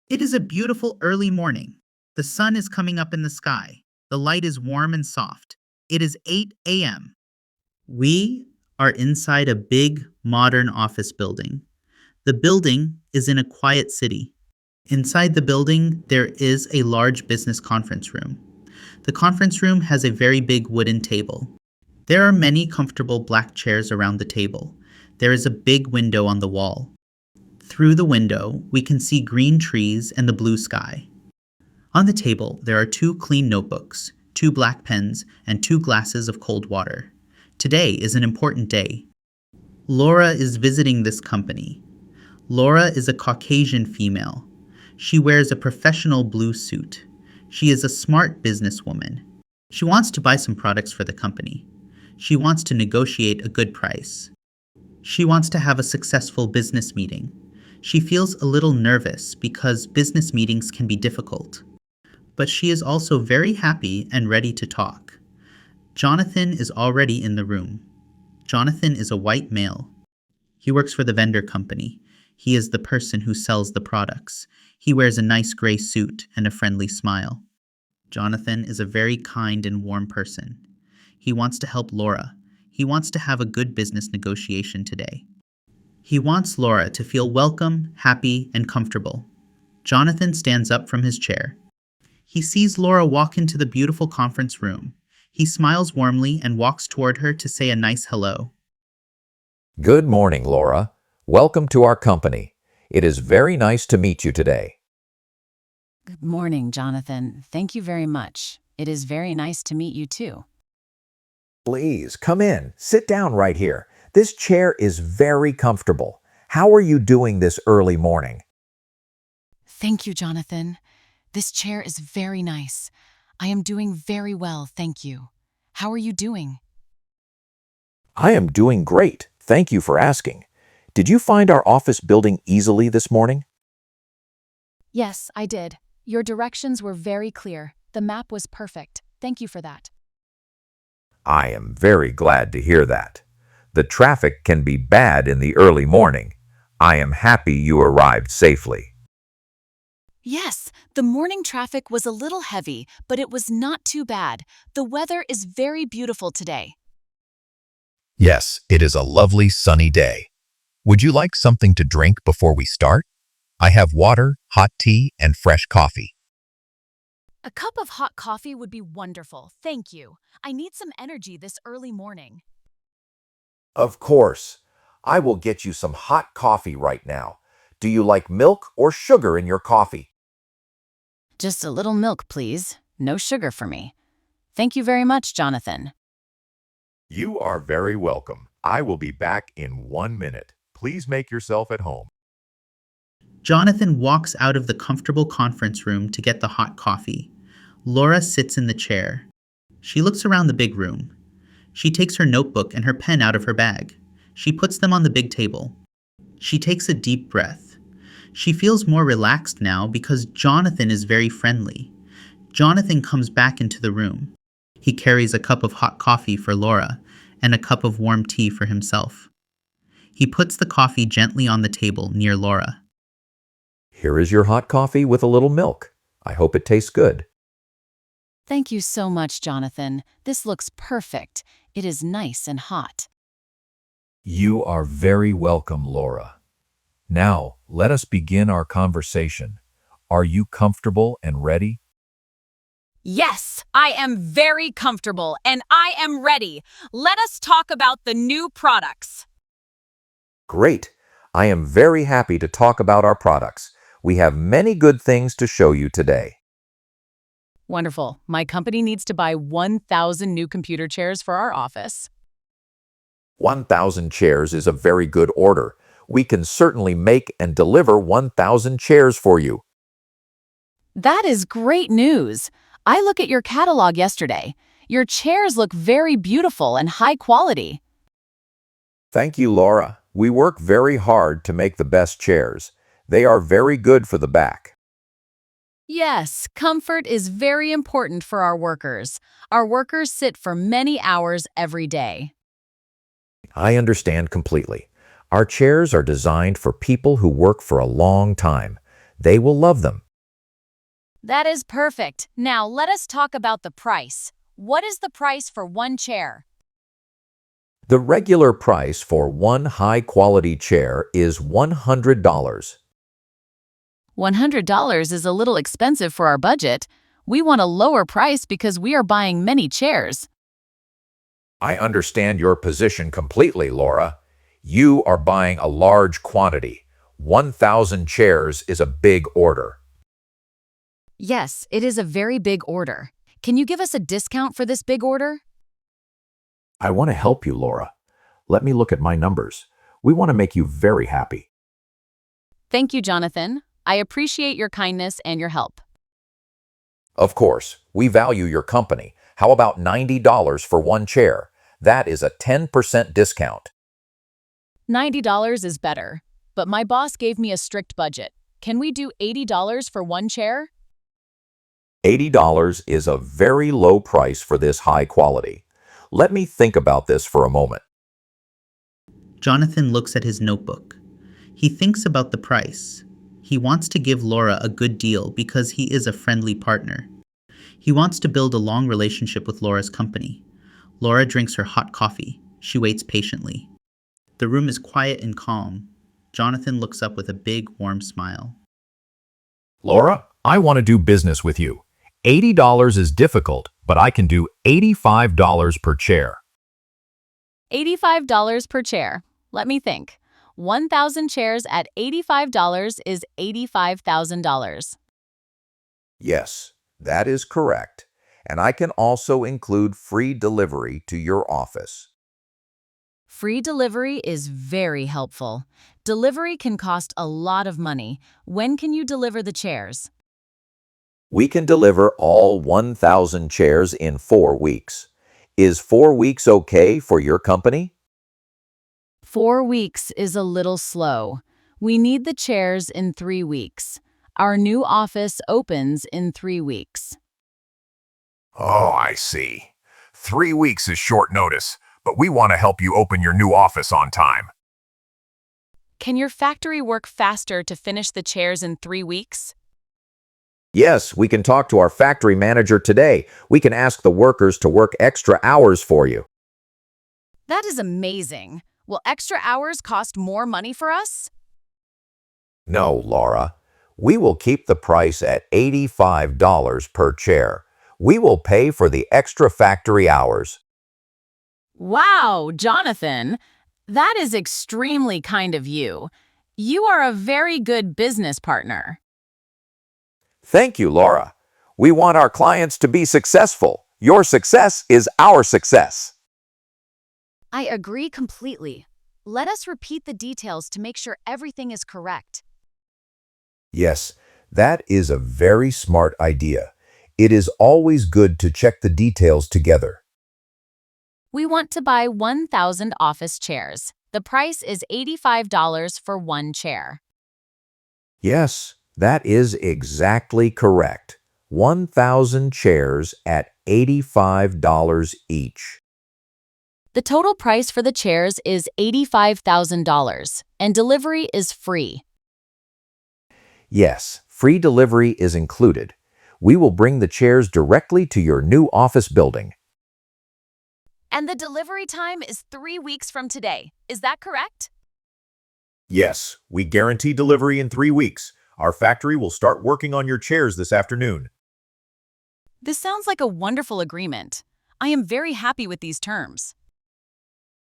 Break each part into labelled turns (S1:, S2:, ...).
S1: It is a beautiful early morning. The sun is coming up in the sky. The light is warm and soft. It is 8 a.m. We are inside a big, modern office building. The building is in a quiet city. Inside the building, there is a large business conference room. The conference room has a very big wooden table. There are many comfortable black chairs around the table. There is a big window on the wall. Through the window, we can see green trees and the blue sky. On the table, there are 2 clean notebooks, 2 black pens, and 2 glasses of cold water. Today is an important day. Laura is visiting this company. Laura is a Caucasian female. She wears a professional blue suit. She is a smart businesswoman. She wants to buy some products for the company. She wants to negotiate a good price. She wants to have a successful business meeting. She feels a little nervous because business meetings can be difficult. But she is also very happy and ready to talk. Jonathan is already in the room. Jonathan is a white male. He works for the vendor company. He is the person who sells the products. He wears a nice gray suit and a friendly smile. Jonathan is a very kind and warm person. He wants to help Laura. He wants to have a good business negotiation today. He wants Laura to feel welcome, happy, and comfortable. Jonathan stands up from his chair. He sees Laura walk into the beautiful conference room. He smiles warmly and walks toward her to say a nice hello.
S2: Good morning, Laura. Welcome to our company. It is very nice to meet you today.
S3: Good morning, Jonathan. Thank you very much. It is very nice to meet you too.
S2: Please, come in. Sit down right here. This chair is very comfortable. How are you doing this early morning?
S3: Thank you, Jonathan. This chair is very nice. I am doing very well, thank you. How are you doing?
S2: I am doing great. Thank you for asking. Did you find our office building easily this morning?
S4: Yes, I did. Your directions were very clear. The map was perfect. Thank you for that.
S2: I am very glad to hear that. The traffic can be bad in the early morning. I am happy you arrived safely.
S4: Yes, the morning traffic was a little heavy, but it was not too bad. The weather is very beautiful today.
S5: Yes, it is a lovely sunny day. Would you like something to drink before we start? I have water, hot tea, and fresh coffee.
S4: A cup of hot coffee would be wonderful. Thank you. I need some energy this early morning.
S2: Of course. I will get you some hot coffee right now. Do you like milk or sugar in your coffee?
S3: Just a little milk, please. No sugar for me. Thank you very much, Jonathan.
S5: You are very welcome. I will be back in 1 minute. Please make yourself at home.
S1: Jonathan walks out of the comfortable conference room to get the hot coffee. Laura sits in the chair. She looks around the big room. She takes her notebook and her pen out of her bag. She puts them on the big table. She takes a deep breath. She feels more relaxed now because Jonathan is very friendly. Jonathan comes back into the room. He carries a cup of hot coffee for Laura and a cup of warm tea for himself. He puts the coffee gently on the table near Laura.
S2: Here is your hot coffee with a little milk. I hope it tastes good.
S3: Thank you so much, Jonathan. This looks perfect. It is nice and hot.
S2: You are very welcome, Laura. Now, let us begin our conversation. Are you comfortable and ready?
S4: Yes, I am very comfortable and I am ready. Let us talk about the new products.
S2: Great. I am very happy to talk about our products. We have many good things to show you today.
S3: Wonderful. My company needs to buy 1,000 new computer chairs for our office.
S2: 1,000 chairs is a very good order. We can certainly make and deliver 1,000 chairs for you.
S3: That is great news. I looked at your catalog yesterday. Your chairs look very beautiful and high quality.
S2: Thank you, Laura. We work very hard to make the best chairs. They are very good for the back.
S3: Yes, comfort is very important for our workers. Our workers sit for many hours every day.
S2: I understand completely. Our chairs are designed for people who work for a long time. They will love them.
S3: That is perfect. Now let us talk about the price. What is the price for one chair?
S2: The regular price for one high-quality chair is $100.
S3: $100 is a little expensive for our budget. We want a lower price because we are buying many chairs.
S2: I understand your position completely, Laura. You are buying a large quantity. 1,000 chairs is a big order.
S3: Yes, it is a very big order. Can you give us a discount for this big order?
S2: I want to help you, Laura. Let me look at my numbers. We want to make you very happy.
S3: Thank you, Jonathan. I appreciate your kindness and your help.
S2: Of course, we value your company. How about $90 for one chair? That is a 10% discount.
S3: $90 is better, but my boss gave me a strict budget. Can we do $80 for one chair?
S2: $80 is a very low price for this high quality. Let me think about this for a moment.
S1: Jonathan looks at his notebook. He thinks about the price. He wants to give Laura a good deal because he is a friendly partner. He wants to build a long relationship with Laura's company. Laura drinks her hot coffee. She waits patiently. The room is quiet and calm. Jonathan looks up with a big, warm smile.
S5: Laura, I want to do business with you. $80 is difficult, but I can do $85 per chair.
S3: $85 per chair. Let me think. 1,000 chairs at $85 is $85,000.
S2: Yes, that is correct. And I can also include free delivery to your office.
S3: Free delivery is very helpful. Delivery can cost a lot of money. When can you deliver the chairs?
S2: We can deliver all 1,000 chairs in 4 weeks. Is 4 weeks okay for your company?
S3: 4 weeks is a little slow. We need the chairs in 3 weeks. Our new office opens in 3 weeks.
S5: Oh, I see. 3 weeks is short notice, but we want to help you open your new office on time.
S3: Can your factory work faster to finish the chairs in 3 weeks?
S2: Yes, we can talk to our factory manager today. We can ask the workers to work extra hours for you.
S3: That is amazing. Will extra hours cost more money for us?
S2: No, Laura. We will keep the price at $85 per chair. We will pay for the extra factory hours.
S3: Wow, Jonathan, that is extremely kind of you. You are a very good business partner.
S2: Thank you, Laura. We want our clients to be successful. Your success is our success.
S3: I agree completely. Let us repeat the details to make sure everything is correct.
S2: Yes, that is a very smart idea. It is always good to check the details together.
S3: We want to buy 1,000 office chairs. The price is $85 for one chair.
S2: Yes, that is exactly correct. 1,000 chairs at $85 each.
S3: The total price for the chairs is $85,000, and delivery is free.
S2: Yes, free delivery is included. We will bring the chairs directly to your new office building.
S3: And the delivery time is 3 weeks from today. Is that correct?
S5: Yes, we guarantee delivery in 3 weeks. Our factory will start working on your chairs this afternoon.
S3: This sounds like a wonderful agreement. I am very happy with these terms.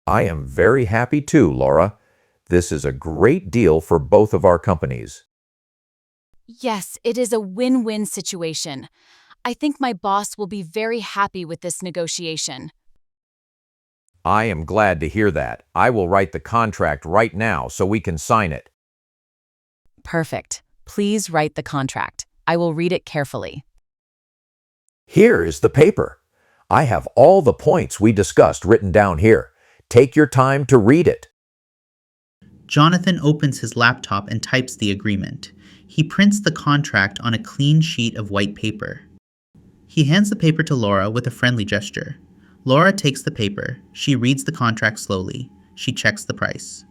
S2: I am very happy too, Laura. This is a great deal for both of our companies.
S3: Yes, it is a win-win situation. I think my boss will be very happy with this negotiation.
S2: I am glad to hear that. I will write the contract right now so we can sign it.
S3: Perfect. Please write the contract. I will read it carefully.
S2: Here is the paper. I have all the points we discussed written down here. Take your time to read it.
S1: Jonathan opens his laptop and types the agreement. He prints the contract on a clean sheet of white paper. He hands the paper to Laura with a friendly gesture. Laura takes the paper. She reads the contract slowly. She checks the price.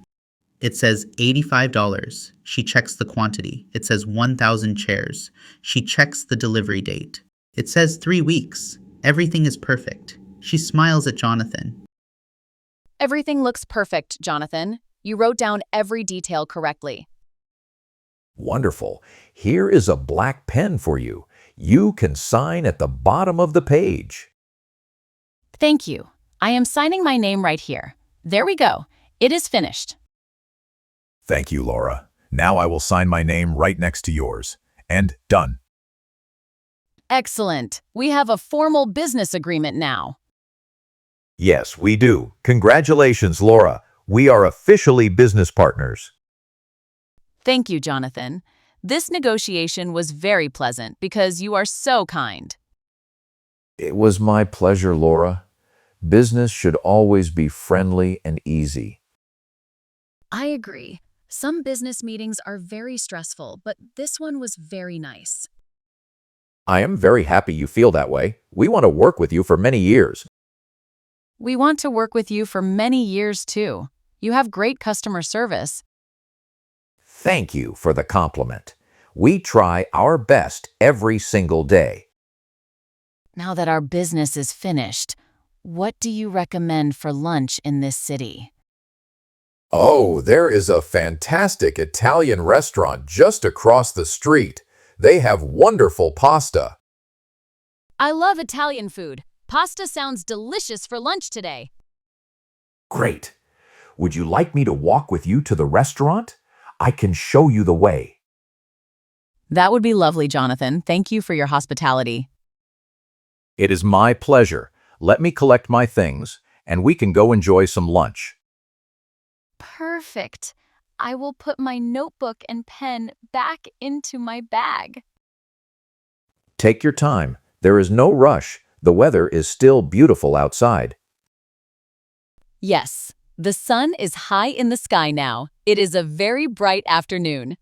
S1: It says $85. She checks the quantity. It says 1,000 chairs. She checks the delivery date. It says 3 weeks. Everything is perfect. She smiles at Jonathan.
S3: Everything looks perfect, Jonathan. You wrote down every detail correctly.
S2: Wonderful. Here is a black pen for you. You can sign at the bottom of the page.
S3: Thank you. I am signing my name right here. There we go. It is finished.
S5: Thank you, Laura. Now I will sign my name right next to yours. And done.
S3: Excellent. We have a formal business agreement now.
S2: Yes, we do. Congratulations, Laura. We are officially business partners.
S3: Thank you, Jonathan. This negotiation was very pleasant because you are so kind.
S2: It was my pleasure, Laura. Business should always be friendly and easy.
S3: I agree. Some business meetings are very stressful, but this one was very nice.
S2: I am very happy you feel that way. We want to work with you for many years.
S3: We want to work with you for many years, too. You have great customer service.
S2: Thank you for the compliment. We try our best every single day.
S3: Now that our business is finished, what do you recommend for lunch in this city?
S5: Oh, there is a fantastic Italian restaurant just across the street. They have wonderful pasta.
S3: I love Italian food. Pasta sounds delicious for lunch today.
S2: Great. Would you like me to walk with you to the restaurant? I can show you the way.
S3: That would be lovely, Jonathan. Thank you for your hospitality.
S2: It is my pleasure. Let me collect my things, and we can go enjoy some lunch.
S3: Perfect. I will put my notebook and pen back into my bag.
S2: Take your time. There is no rush. The weather is still beautiful outside.
S3: Yes, the sun is high in the sky now. It is a very bright afternoon.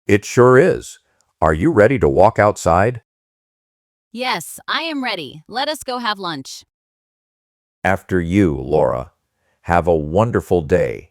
S2: It sure is. Are you ready to walk outside?
S3: Yes, I am ready. Let us go have lunch.
S2: After you, Laura. Have a wonderful day.